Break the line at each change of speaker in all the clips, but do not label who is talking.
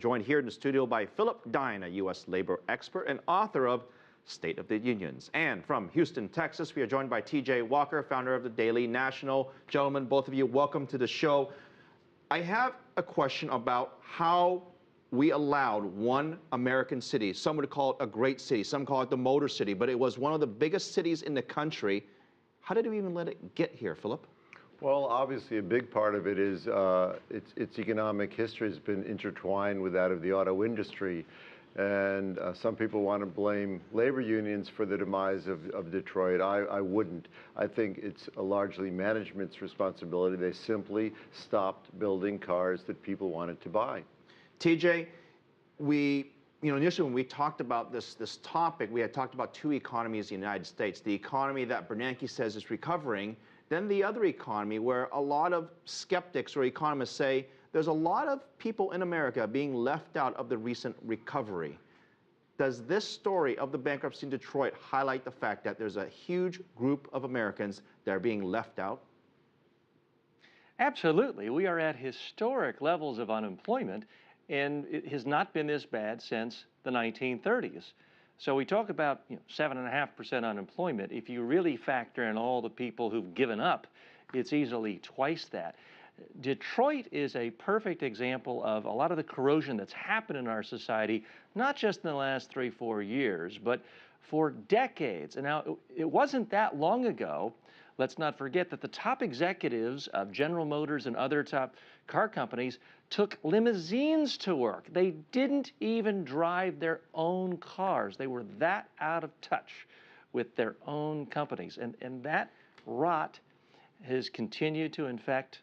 joined here in the studio by Phillip Yin, a U.S. labor expert and author of State of the Unions. And from Houston, Texas, we are joined by T.J. Walker, founder of the Daily National. Gentlemen, both of you, welcome to the show. I have a question about how we allowed one American city, some would call it a great city, some call it the Motor City, but it was one of the biggest cities in the country. How did we even let it get here, Phillip?
Well, obviously a big part of it is its economic history has been intertwined with that of the auto industry. And some people want to blame labor unions for the demise of Detroit. I wouldn't. I think it's largely management's responsibility. They simply stopped building cars that people wanted to buy.
TJ, initially when we talked about this topic, we had talked about two economies in the United States. The economy that Bernanke says is recovering, then the other economy where a lot of skeptics or economists say there's a lot of people in America being left out of the recent recovery. Does this story of the bankruptcy in Detroit highlight the fact that there's a huge group of Americans that are being left out?
Absolutely. We are at historic levels of unemployment, and it has not been this bad since the 1930s. So we talk about 7.5% unemployment. If you really factor in all the people who've given up, it's easily twice that. Detroit is a perfect example of a lot of the corrosion that's happened in our society, not just in the last 3-4 years, but for decades. And now, it wasn't that long ago. Let's not forget that the top executives of General Motors and other top car companies took limousines to work. They didn't even drive their own cars. They were that out of touch with their own companies. And that rot has continued to infect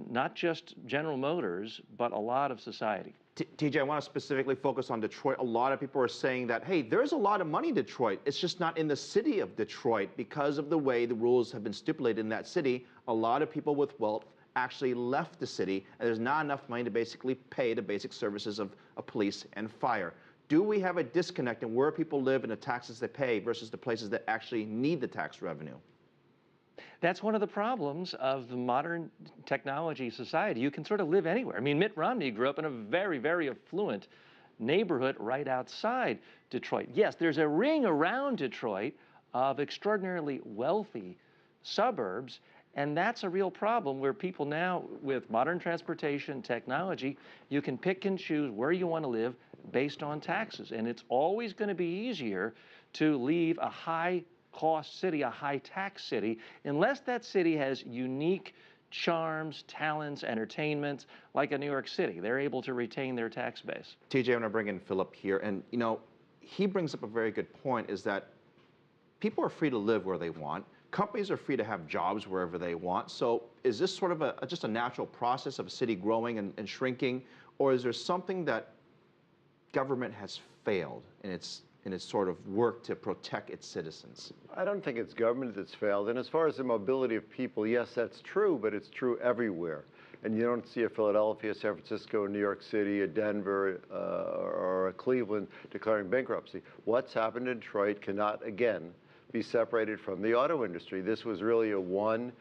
not just General Motors, but a lot of society.
TJ, I want to specifically focus on Detroit. A lot of people are saying that, hey, there's a lot of money in Detroit. It's just not in the city of Detroit because of the way the rules have been stipulated in that city. A lot of people with wealth actually left the city, and there's not enough money to basically pay the basic services of police and fire. Do we have a disconnect in where people live and the taxes they pay versus the places that actually need the tax revenue?
That's one of the problems of the modern technology society. You can sort of live anywhere. I mean, Mitt Romney grew up in a very, very affluent neighborhood right outside Detroit. Yes, there's a ring around Detroit of extraordinarily wealthy suburbs, and that's a real problem where people now, with modern transportation technology, you can pick and choose where you want to live based on taxes. And it's always going to be easier to leave a high-cost city, a high-tax city, unless that city has unique charms, talents, entertainment, like a New York City. They're able to retain their tax base.
TJ, I'm going to bring in Phillip here. And, he brings up a very good point, is that people are free to live where they want. Companies are free to have jobs wherever they want. So is this sort of just a natural process of a city growing and shrinking, or is there something that government has failed in its sort of work to protect its citizens?
I don't think it's government that's failed. And as far as the mobility of people, yes, that's true, but it's true everywhere. And you don't see a Philadelphia, San Francisco, New York City, a Denver, or a Cleveland declaring bankruptcy. What's happened in Detroit cannot, again, be separated from the auto industry. This was really a one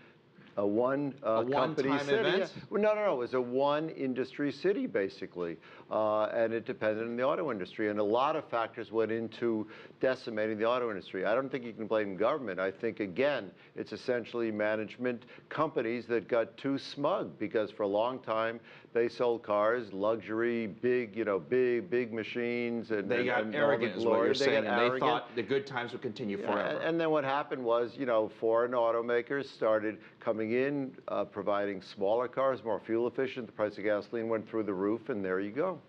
company city.
Event?
Yeah. No, it was a one industry city, basically. And it depended on the auto industry. And a lot of factors went into decimating the auto industry. I don't think you can blame government. I think, again, it's essentially management companies that got too smug, because for a long time they sold cars, luxury, big machines, and
they got arrogant, is what you're saying, and they thought the good times would continue forever.
And then what happened was, foreign automakers started coming in, providing smaller cars, more fuel efficient. The price of gasoline went through the roof, and there you go.